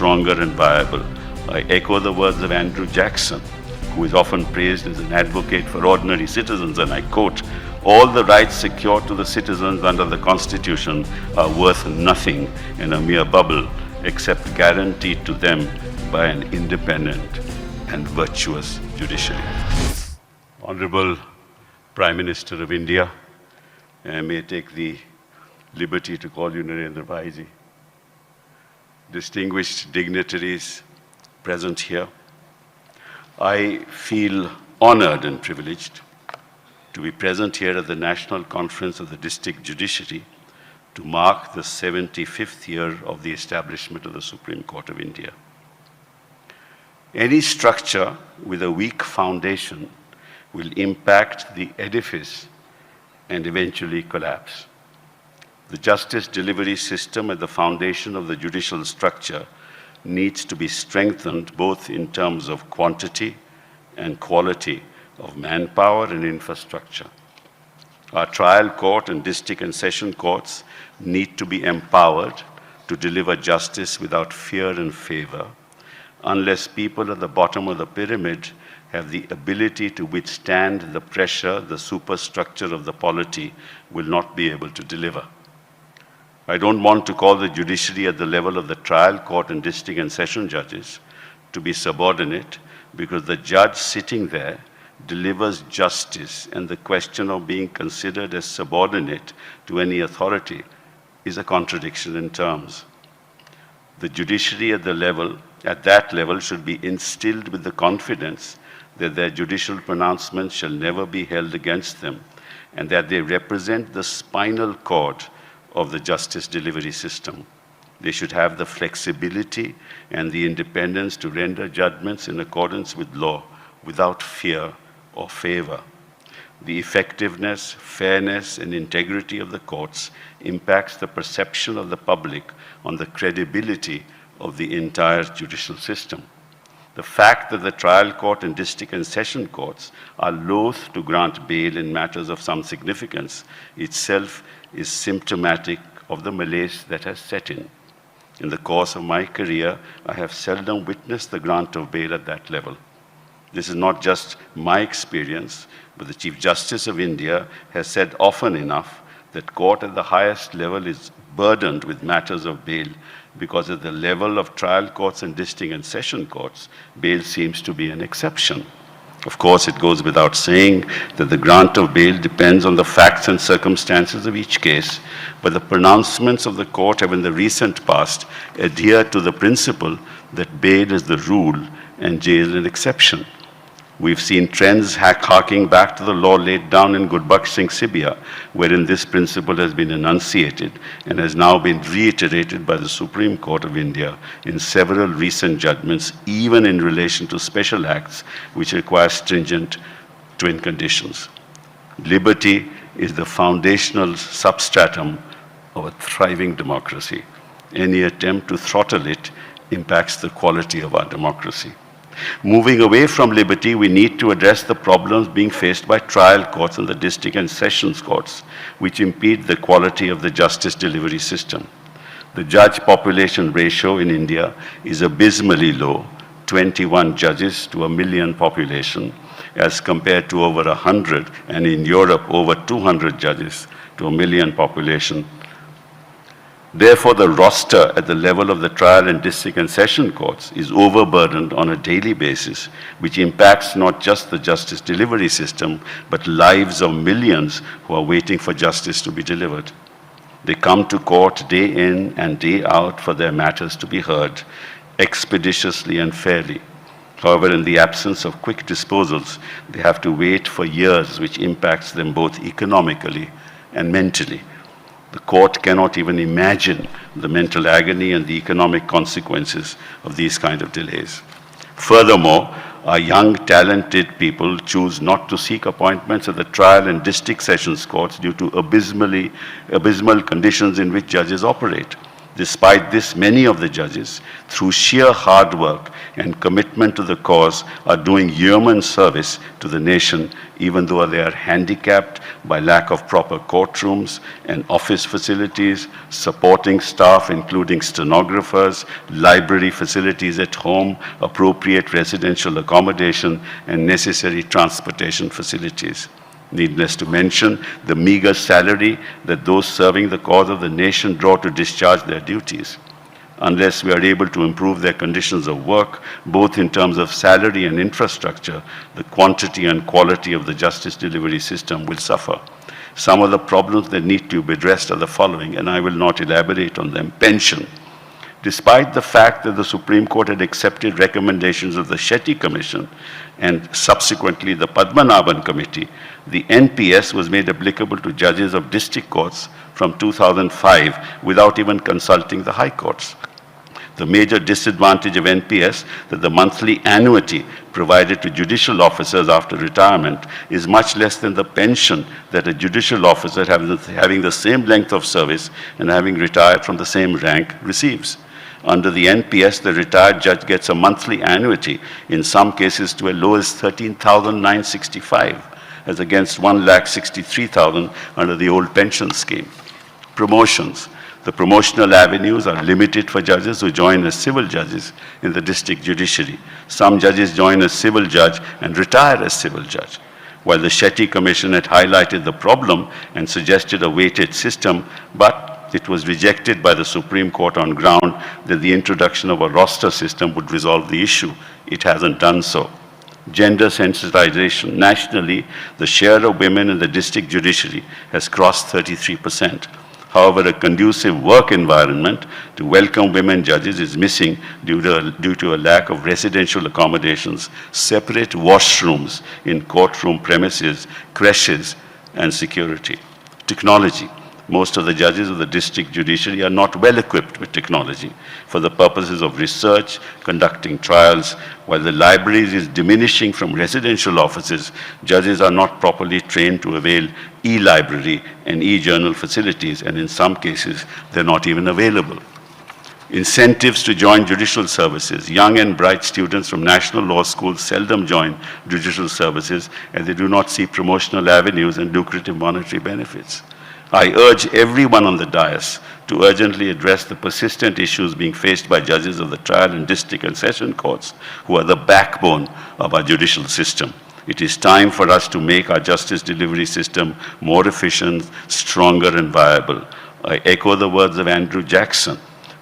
stronger and viable. I echo the words of Andrew Jackson, who is often praised as an advocate for ordinary citizens, and I quote, "All the rights secured to the citizens under the Constitution are worth nothing in a mere bubble, except guaranteed to them by an independent and virtuous judiciary." Honorable Prime Minister of India, I may take the liberty to call you Narendra Bhaiji, distinguished dignitaries present here, I feel honored and privileged to be present here at the National Conference of the District Judiciary to mark the 75th year of the establishment of the Supreme Court of India. Any structure with a weak foundation will impact the edifice and eventually collapse. The justice delivery system at the foundation of the judicial structure needs to be strengthened both in terms of quantity and quality of manpower and infrastructure. Our trial court and district and session courts need to be empowered to deliver justice without fear and favor, unless people at the bottom of the pyramid have the ability to withstand the pressure the superstructure of the polity will not be able to deliver. I don't want to call the judiciary at the level of the trial court and district and session judges to be subordinate, because the judge sitting there delivers justice, and the question of being considered as subordinate to any authority is a contradiction in terms. The judiciary at that level should be instilled with the confidence that their judicial pronouncements shall never be held against them, and that they represent the spinal cord of the justice delivery system. They should have the flexibility and the independence to render judgments in accordance with law without fear or favor. The effectiveness, fairness, and integrity of the courts impacts the perception of the public on the credibility of the entire judicial system. The fact that the trial court and district and session courts are loath to grant bail in matters of some significance itself is symptomatic of the malaise that has set in. In the course of my career, I have seldom witnessed the grant of bail at that level. This is not just my experience, but the Chief Justice of India has said often enough that court at the highest level is burdened with matters of bail, because at the level of trial courts and district and session courts, bail seems to be an exception. Of course, it goes without saying that the grant of bail depends on the facts and circumstances of each case, but the pronouncements of the court have in the recent past adhered to the principle that bail is the rule and jail an exception. We've seen trends harking back to the law laid down in Gurbaksh Singh Sibia, wherein this principle has been enunciated and has now been reiterated by the Supreme Court of India in several recent judgments, even in relation to special acts which require stringent twin conditions. Liberty is the foundational substratum of a thriving democracy. Any attempt to throttle it impacts the quality of our democracy. Moving away from liberty, we need to address the problems being faced by trial courts and the district and sessions courts, which impede the quality of the justice delivery system. The judge population ratio in India is abysmally low, 21 judges to a million population, as compared to over 100, and in Europe over 200 judges to a million population. Therefore, the roster at the level of the trial and district and session courts is overburdened on a daily basis, which impacts not just the justice delivery system, but lives of millions who are waiting for justice to be delivered. They come to court day in and day out for their matters to be heard expeditiously and fairly. However, in the absence of quick disposals, they have to wait for years, which impacts them both economically and mentally. The court cannot even imagine the mental agony and the economic consequences of these kind of delays. Furthermore, our young, talented people choose not to seek appointments at the trial and district sessions courts due to abysmal conditions in which judges operate. Despite this, many of the judges, through sheer hard work and commitment to the cause, are doing yeoman service to the nation, even though they are handicapped by lack of proper courtrooms and office facilities, supporting staff including stenographers, library facilities at home, appropriate residential accommodation, and necessary transportation facilities. Needless to mention the meager salary that those serving the cause of the nation draw to discharge their duties. Unless we are able to improve their conditions of work, both in terms of salary and infrastructure, the quantity and quality of the justice delivery system will suffer. Some of the problems that need to be addressed are the following, and I will not elaborate on them. Pension. Despite the fact that the Supreme Court had accepted recommendations of the Shetty Commission and subsequently the Padmanabhan Committee, the NPS was made applicable to judges of district courts from 2005 without even consulting the high courts. The major disadvantage of NPS that the monthly annuity provided to judicial officers after retirement is much less than the pension that a judicial officer having the same length of service and having retired from the same rank receives. Under the NPS, the retired judge gets a monthly annuity, in some cases to as low as 13,965, as against 1,63,000 under the old pension scheme. Promotions. The promotional avenues are limited for judges who join as civil judges in the district judiciary. Some judges join as civil judge and retire as civil judge. While the Shetty Commission had highlighted the problem and suggested a weighted system, but it was rejected by the Supreme Court on ground that the introduction of a roster system would resolve the issue. It hasn't done so. Gender sensitization. Nationally, the share of women in the district judiciary has crossed 33%. However, a conducive work environment to welcome women judges is missing due to a lack of residential accommodations, separate washrooms in courtroom premises, creches, and security. Technology. Most of the judges of the district judiciary are not well equipped with technology for the purposes of research, conducting trials. While the libraries is diminishing from residential offices, judges are not properly trained to avail e-library and e-journal facilities, and in some cases, they're not even available. Incentives to join judicial services. Young and bright students from national law schools seldom join judicial services, and they do not see promotional avenues and lucrative monetary benefits. I urge everyone on the dais to urgently address the persistent issues being faced by judges of the trial and district and session courts, who are the backbone of our judicial system. It is time for us to make our justice delivery system more efficient, stronger, and viable. I echo the words of Andrew Jackson,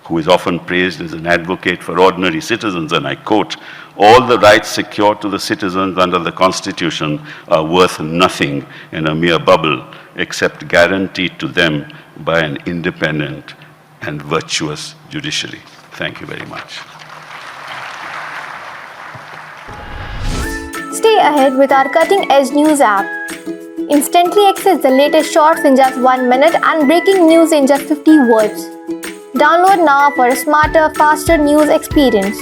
who is often praised as an advocate for ordinary citizens, and I quote, "All the rights secured to the citizens under the Constitution are worth nothing in a mere bubble, except guaranteed to them by an independent and virtuous judiciary." Thank you very much. Stay ahead with our cutting-edge news app. Instantly access the latest shorts in just 1 minute and breaking news in just 50 words. Download now for a smarter, faster news experience.